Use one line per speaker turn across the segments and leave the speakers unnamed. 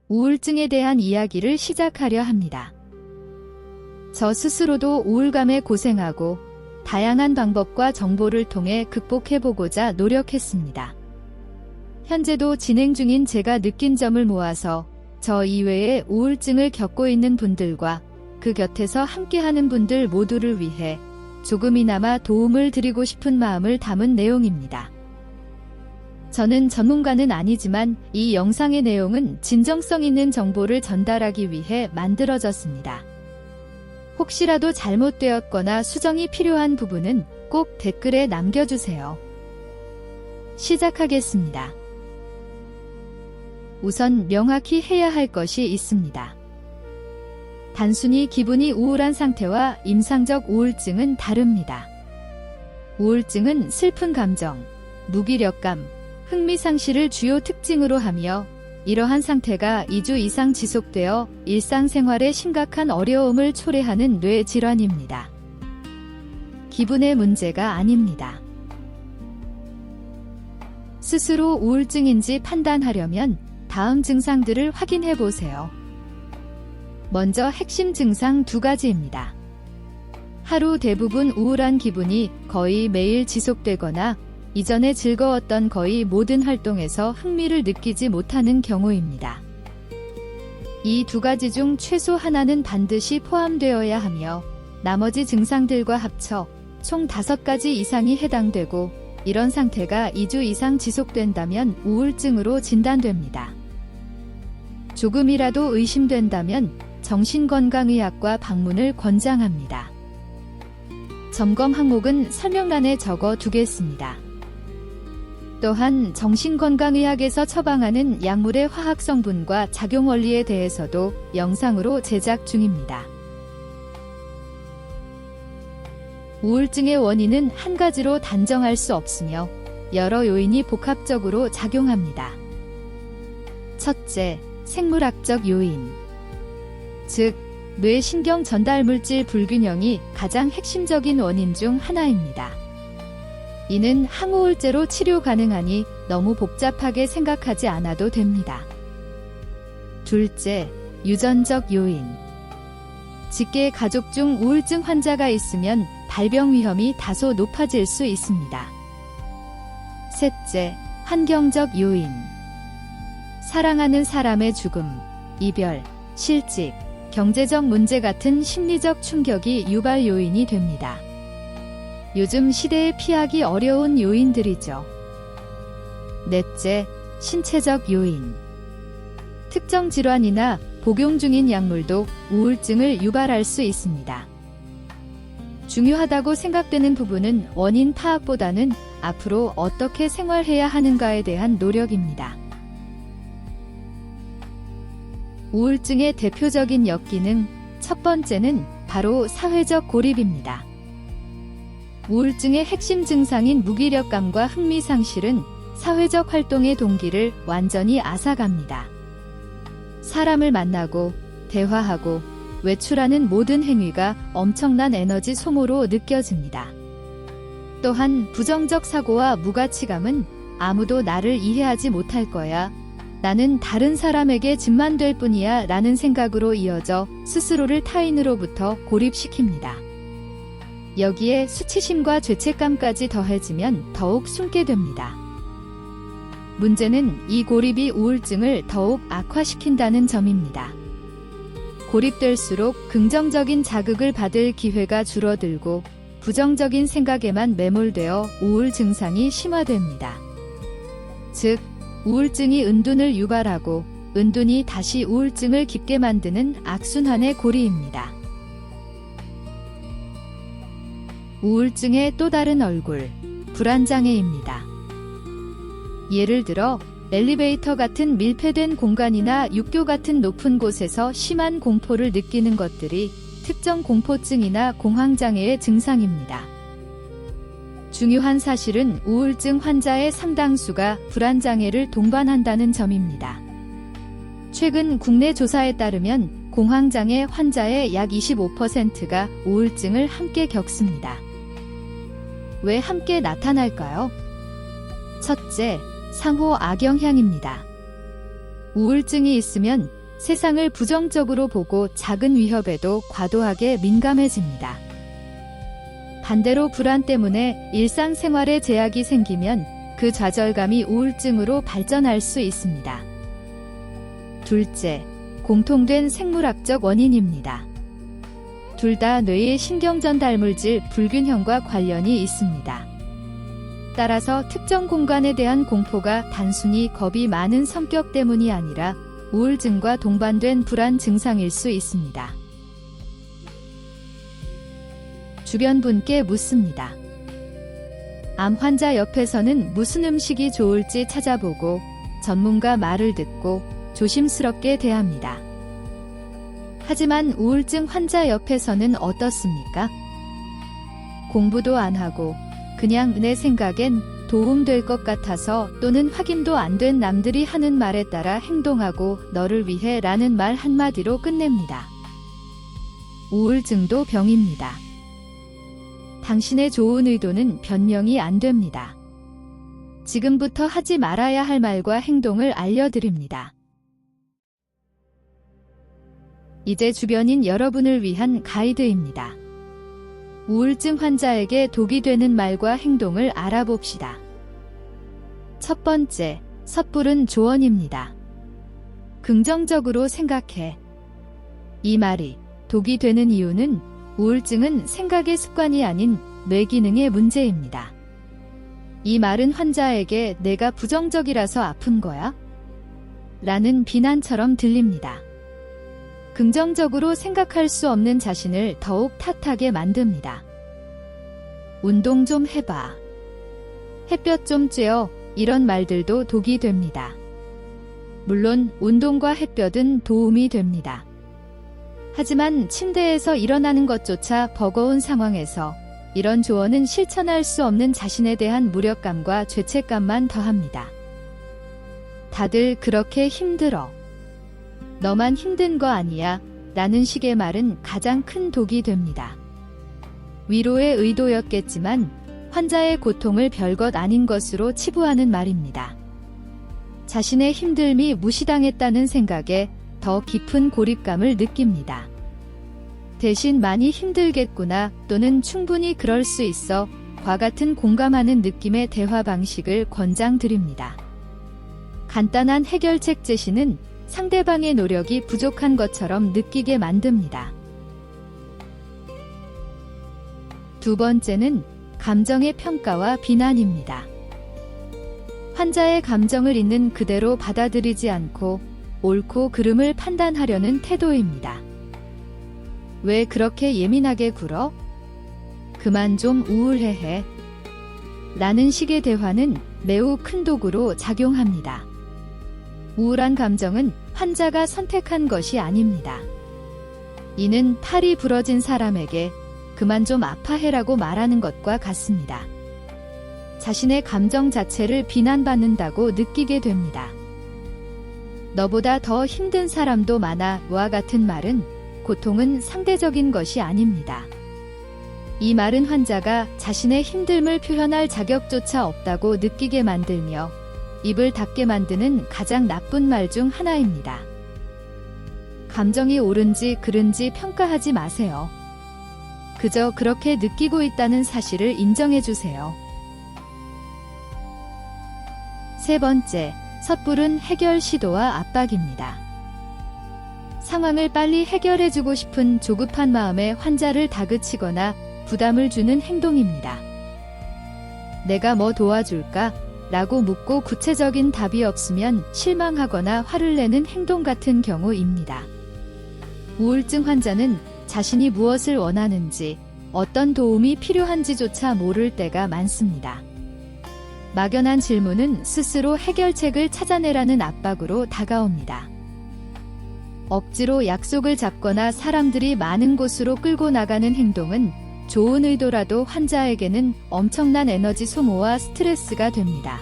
우울증에 대한 이야기를 시작하려 합니다. 저 스스로도 우울감에 고생하고 다양한 방법과 정보를 통해 극복해보고자 노력했습니다. 현재도 진행 중인 제가 느낀 점을 모아서 저 이외에 우울증을 겪고 있는 분들과 그 곁에서 함께하는 분들 모두를 위해 조금이나마 도움을 드리고 싶은 마음을 담은 내용입니다. 저는 전문가는 아니지만 이 영상의 내용은 진정성 있는 정보를 전달하기 위해 만들어졌습니다. 혹시라도 잘못되었거나 수정이 필요한 부분은 꼭 댓글에 남겨주세요. 시작하겠습니다. 우선 명확히 해야 할 것이 있습니다. 단순히 기분이 우울한 상태와 임상적 우울증은 다릅니다. 우울증은 슬픈 감정, 무기력감, 흥미상실을 주요 특징으로 하며 이러한 상태가 2주 이상 지속되어 일상생활에 심각한 어려움을 초래하는 뇌질환입니다. 기분의 문제가 아닙니다. 스스로 우울증인지 판단하려면 다음 증상들을 확인해 보세요. 먼저 핵심 증상 2가지입니다. 하루 대부분 우울한 기분이 거의 매일 지속되거나 이전에 즐거웠던 거의 모든 활동에서 흥미를 느끼지 못하는 경우입니다. 이 2가지 중 최소 하나는 반드시 포함되어야 하며 나머지 증상들과 합쳐 총 5가지 이상이 해당되고 이런 상태가 2주 이상 지속된다면 우울증으로 진단됩니다. 조금이라도 의심된다면 정신건강의학과 방문을 권장합니다. 점검 항목은 설명란에 적어 두겠습니다. 또한 정신건강의학에서 처방하는 약물의 화학성분과 작용 원리에 대해서도 영상으로 제작 중입니다. 우울증의 원인은 한 가지로 단정할 수 없으며 여러 요인이 복합적으로 작용합니다. 첫째, 생물학적 요인. 즉, 뇌신경 전달물질 불균형이 가장 핵심적인 원인 중 하나입니다. 이는 항우울제로 치료 가능하니 너무 복잡하게 생각하지 않아도 됩니다. 둘째, 유전적 요인. 직계 가족 중 우울증 환자가 있으면 발병 위험이 다소 높아질 수 있습니다. 셋째, 환경적 요인. 사랑하는 사람의 죽음, 이별, 실직, 경제적 문제 같은 심리적 충격이 유발 요인이 됩니다. 요즘 시대에 피하기 어려운 요인들이죠. 넷째, 신체적 요인. 특정 질환이나 복용 중인 약물도 우울증을 유발할 수 있습니다. 중요하다고 생각되는 부분은 원인 파악보다는 앞으로 어떻게 생활해야 하는가에 대한 노력입니다. 우울증의 대표적인 역기능, 첫 번째는 바로 사회적 고립입니다. 우울증의 핵심 증상인 무기력감과 흥미상실은 사회적 활동의 동기를 완전히 앗아갑니다. 사람을 만나고 대화하고 외출하는 모든 행위가 엄청난 에너지 소모로 느껴집니다. 또한 부정적 사고와 무가치감은 아무도 나를 이해하지 못할 거야, 나는 다른 사람에게 짐만 될 뿐이야 라는 생각으로 이어져 스스로를 타인으로부터 고립시킵니다. 여기에 수치심과 죄책감까지 더해지면 더욱 숨게 됩니다. 문제는 이 고립이 우울증을 더욱 악화시킨다는 점입니다. 고립될수록 긍정적인 자극을 받을 기회가 줄어들고 부정적인 생각에만 매몰되어 우울 증상이 심화됩니다. 즉, 우울증이 은둔을 유발하고 은둔이 다시 우울증을 깊게 만드는 악순환의 고리입니다. 우울증의 또 다른 얼굴, 불안장애입니다. 예를 들어 엘리베이터 같은 밀폐된 공간이나 육교 같은 높은 곳에서 심한 공포를 느끼는 것들이 특정 공포증이나 공황장애의 증상입니다. 중요한 사실은 우울증 환자의 상당수가 불안장애를 동반한다는 점입니다. 최근 국내 조사에 따르면 공황장애 환자의 약 25%가 우울증을 함께 겪습니다. 왜 함께 나타날까요? 첫째, 상호 악영향입니다. 우울증이 있으면 세상을 부정적으로 보고 작은 위협에도 과도하게 민감해집니다. 반대로 불안 때문에 일상생활에 제약이 생기면 그 좌절감이 우울증으로 발전할 수 있습니다. 둘째, 공통된 생물학적 원인입니다. 둘 다 뇌의 신경전달물질 불균형과 관련이 있습니다. 따라서 특정 공간에 대한 공포가 단순히 겁이 많은 성격 때문이 아니라 우울증과 동반된 불안 증상일 수 있습니다. 주변 분께 묻습니다. 암 환자 옆에서는 무슨 음식이 좋을지 찾아보고 전문가 말을 듣고 조심스럽게 대합니다. 하지만 우울증 환자 옆에서는 어떻습니까? 공부도 안 하고 그냥 내 생각엔 도움될 것 같아서 또는 확인도 안 된 남들이 하는 말에 따라 행동하고 너를 위해 라는 말 한마디로 끝냅니다. 우울증도 병입니다. 당신의 좋은 의도는 변명이 안 됩니다. 지금부터 하지 말아야 할 말과 행동을 알려드립니다. 이제 주변인 여러분을 위한 가이드입니다. 우울증 환자에게 독이 되는 말과 행동을 알아봅시다. 첫 번째, 섣부른 조언입니다. 긍정적으로 생각해. 이 말이 독이 되는 이유는 우울증은 생각의 습관이 아닌 뇌 기능의 문제입니다. 이 말은 환자에게 내가 부정적이라서 아픈 거야? 라는 비난처럼 들립니다. 긍정적으로 생각할 수 없는 자신을 더욱 탓하게 만듭니다. 운동 좀 해봐. 햇볕 좀 쬐어. 이런 말들도 독이 됩니다. 물론 운동과 햇볕은 도움이 됩니다. 하지만 침대에서 일어나는 것조차 버거운 상황에서 이런 조언은 실천할 수 없는 자신에 대한 무력감과 죄책감만 더합니다. 다들 그렇게 힘들어. 너만 힘든 거 아니야. 라는 식의 말은 가장 큰 독이 됩니다. 위로의 의도였겠지만 환자의 고통을 별것 아닌 것으로 치부하는 말입니다. 자신의 힘듦이 무시당했다는 생각에 더 깊은 고립감을 느낍니다. 대신 많이 힘들겠구나 또는 충분히 그럴 수 있어 과 같은 공감하는 느낌의 대화 방식을 권장드립니다. 간단한 해결책 제시는 상대방의 노력이 부족한 것처럼 느끼게 만듭니다. 두 번째는 감정의 평가와 비난입니다. 환자의 감정을 있는 그대로 받아들이지 않고 옳고 그름을 판단하려는 태도입니다. 왜 그렇게 예민하게 굴어? 그만 좀 우울해해. 라는 식의 대화는 매우 큰 독으로 작용합니다. 우울한 감정은 환자가 선택한 것이 아닙니다. 이는 팔이 부러진 사람에게 그만 좀 아파해라고 말하는 것과 같습니다. 자신의 감정 자체를 비난받는다고 느끼게 됩니다. 너보다 더 힘든 사람도 많아 와 같은 말은 고통은 상대적인 것이 아닙니다. 이 말은 환자가 자신의 힘듦을 표현할 자격조차 없다고 느끼게 만들며 입을 닫게 만드는 가장 나쁜 말 중 하나입니다. 감정이 옳은지 그른지 평가하지 마세요. 그저 그렇게 느끼고 있다는 사실을 인정해 주세요. 세 번째, 섣부른 해결 시도와 압박입니다. 상황을 빨리 해결해주고 싶은 조급한 마음에 환자를 다그치거나 부담을 주는 행동입니다. 내가 뭐 도와줄까? 라고 묻고 구체적인 답이 없으면 실망하거나 화를 내는 행동 같은 경우입니다. 우울증 환자는 자신이 무엇을 원하는지, 어떤 도움이 필요한지조차 모를 때가 많습니다. 막연한 질문은 스스로 해결책을 찾아내라는 압박으로 다가옵니다. 억지로 약속을 잡거나 사람들이 많은 곳으로 끌고 나가는 행동은 좋은 의도라도 환자에게는 엄청난 에너지 소모와 스트레스가 됩니다.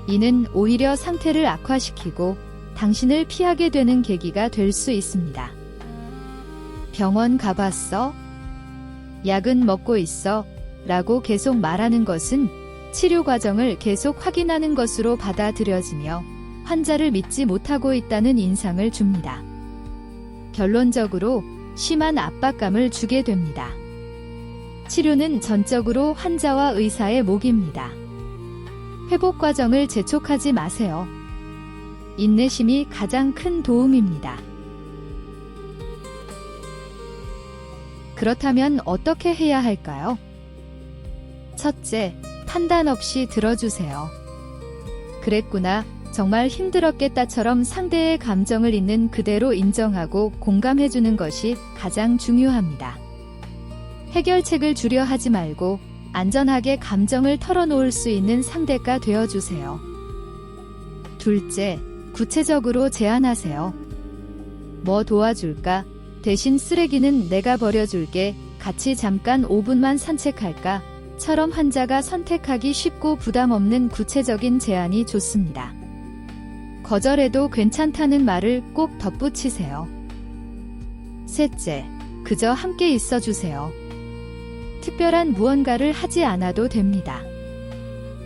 이는 오히려 상태를 악화시키고 당신을 피하게 되는 계기가 될 수 있습니다. 병원 가봤어? 약은 먹고 있어? 라고 계속 말하는 것은 치료 과정을 계속 확인하는 것으로 받아들여지며 환자를 믿지 못하고 있다는 인상을 줍니다. 결론적으로 심한 압박감을 주게 됩니다. 치료는 전적으로 환자와 의사의 몫입니다. 회복 과정을 재촉하지 마세요. 인내심이 가장 큰 도움입니다. 그렇다면 어떻게 해야 할까요? 첫째, 판단 없이 들어주세요. 그랬구나, 정말 힘들었겠다처럼 상대의 감정을 있는 그대로 인정하고 공감해주는 것이 가장 중요합니다. 해결책을 주려 하지 말고 안전하게 감정을 털어놓을 수 있는 상대가 되어주세요. 둘째, 구체적으로 제안하세요. 뭐 도와줄까? 대신 쓰레기는 내가 버려줄게. 같이 잠깐 5분만 산책할까? 처럼 환자가 선택하기 쉽고 부담 없는 구체적인 제안이 좋습니다. 거절해도 괜찮다는 말을 꼭 덧붙이세요. 셋째, 그저 함께 있어주세요. 특별한 무언가를 하지 않아도 됩니다.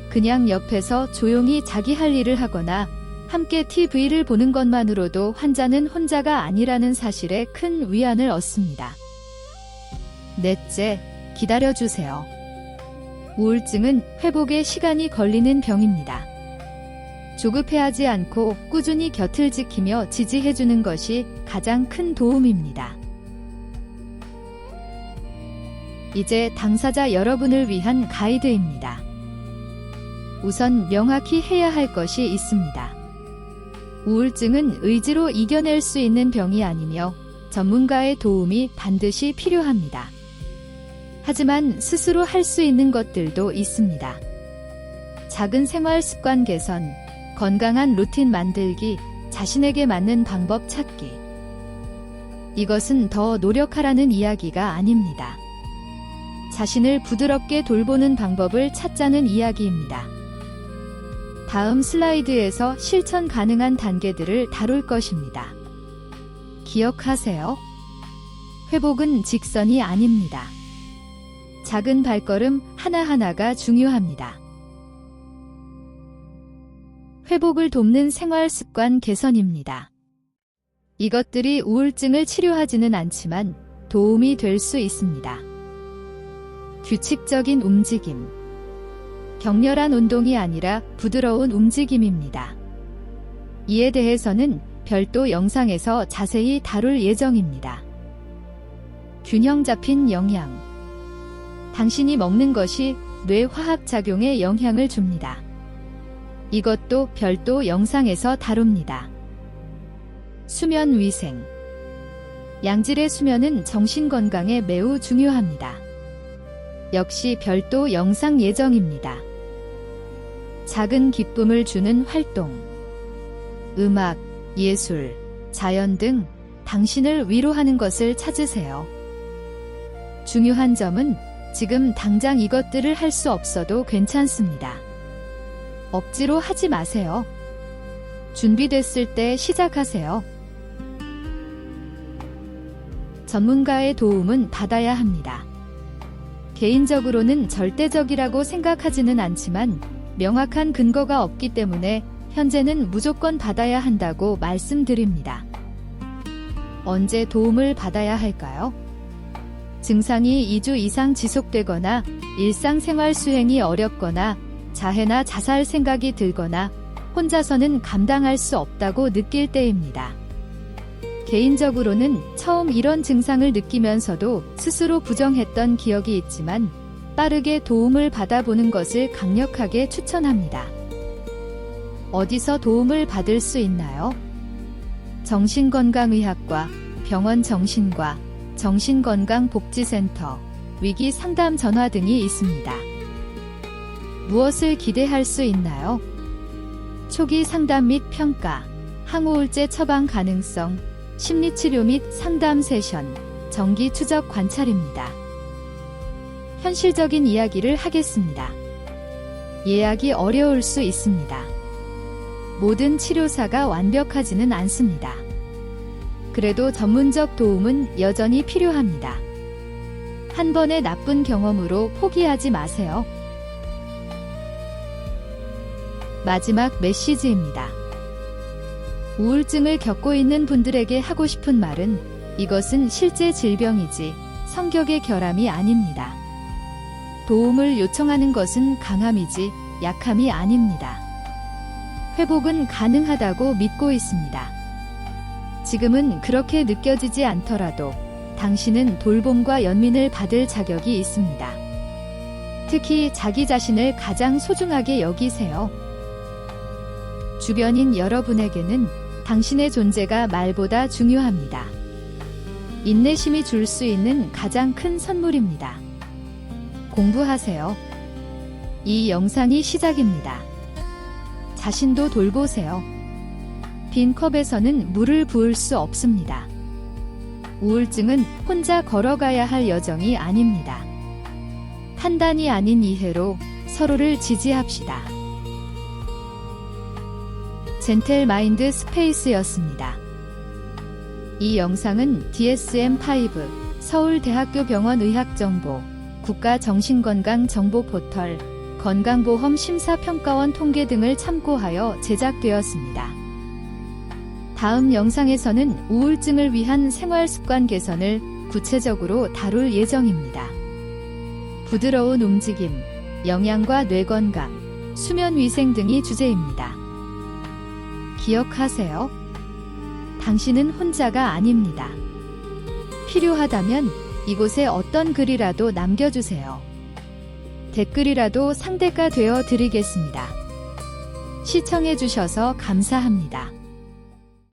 그냥 옆에서 조용히 자기 할 일을 하거나 함께 TV를 보는 것만으로도 환자는 혼자가 아니라는 사실에 큰 위안을 얻습니다. 넷째, 기다려주세요. 우울증은 회복에 시간이 걸리는 병입니다. 조급해하지 않고 꾸준히 곁을 지키며 지지해주는 것이 가장 큰 도움입니다. 이제 당사자 여러분을 위한 가이드입니다. 우선 명확히 해야 할 것이 있습니다. 우울증은 의지로 이겨낼 수 있는 병이 아니며 전문가의 도움이 반드시 필요합니다. 하지만 스스로 할 수 있는 것들도 있습니다. 작은 생활 습관 개선, 건강한 루틴 만들기, 자신에게 맞는 방법 찾기. 이것은 더 노력하라는 이야기가 아닙니다. 자신을 부드럽게 돌보는 방법을 찾자는 이야기입니다. 다음 슬라이드에서 실천 가능한 단계들을 다룰 것입니다. 기억하세요. 회복은 직선이 아닙니다. 작은 발걸음 하나하나가 중요합니다. 회복을 돕는 생활 습관 개선입니다. 이것들이 우울증을 치료하지는 않지만 도움이 될 수 있습니다. 규칙적인 움직임. 격렬한 운동이 아니라 부드러운 움직임입니다. 이에 대해서는 별도 영상에서 자세히 다룰 예정입니다. 균형 잡힌 영양. 당신이 먹는 것이 뇌 화학작용에 영향을 줍니다. 이것도 별도 영상에서 다룹니다. 수면 위생. 양질의 수면은 정신 건강에 매우 중요합니다. 역시 별도 영상 예정입니다. 작은 기쁨을 주는 활동. 음악, 예술, 자연 등 당신을 위로하는 것을 찾으세요. 중요한 점은 지금 당장 이것들을 할 수 없어도 괜찮습니다. 억지로 하지 마세요. 준비됐을 때 시작하세요. 전문가의 도움은 받아야 합니다. 개인적으로는 절대적이라고 생각하지는 않지만 명확한 근거가 없기 때문에 현재는 무조건 받아야 한다고 말씀드립니다. 언제 도움을 받아야 할까요? 증상이 2주 이상 지속되거나 일상생활 수행이 어렵거나 자해나 자살 생각이 들거나 혼자서는 감당할 수 없다고 느낄 때입니다. 개인적으로는 처음 이런 증상을 느끼면서도 스스로 부정했던 기억이 있지만 빠르게 도움을 받아보는 것을 강력하게 추천합니다. 어디서 도움을 받을 수 있나요? 정신건강의학과, 병원 정신과, 정신건강복지센터, 위기상담 전화 등이 있습니다. 무엇을 기대할 수 있나요? 초기 상담 및 평가, 항우울제 처방 가능성, 심리치료 및 상담 세션, 정기 추적 관찰입니다. 현실적인 이야기를 하겠습니다. 예약이 어려울 수 있습니다. 모든 치료사가 완벽하지는 않습니다. 그래도 전문적 도움은 여전히 필요합니다. 한 번의 나쁜 경험으로 포기하지 마세요. 마지막 메시지입니다. 우울증을 겪고 있는 분들에게 하고 싶은 말은 이것은 실제 질병이지 성격의 결함이 아닙니다. 도움을 요청하는 것은 강함이지 약함이 아닙니다. 회복은 가능하다고 믿고 있습니다. 지금은 그렇게 느껴지지 않더라도 당신은 돌봄과 연민을 받을 자격이 있습니다. 특히 자기 자신을 가장 소중하게 여기세요. 주변인 여러분에게는 당신의 존재가 말보다 중요합니다. 인내심이 줄 수 있는 가장 큰 선물입니다. 공부하세요. 이 영상이 시작입니다. 자신도 돌보세요. 빈 컵에서는 물을 부을 수 없습니다. 우울증은 혼자 걸어가야 할 여정이 아닙니다. 판단이 아닌 이해로 서로를 지지합시다. 젠틀 마인드 스페이스였습니다. 이 영상은 DSM-5 서울대학교 병원 의학정보 국가정신건강정보 포털 건강보험 심사평가원 통계 등을 참고하여 제작되었습니다. 다음 영상에서는 우울증을 위한 생활습관 개선을 구체적으로 다룰 예정입니다. 부드러운 움직임, 영양과 뇌건강, 수면위생 등이 주제입니다. 기억하세요. 당신은 혼자가 아닙니다. 필요하다면 이곳에 어떤 글이라도 남겨주세요. 댓글이라도 상대가 되어 드리겠습니다. 시청해주셔서 감사합니다.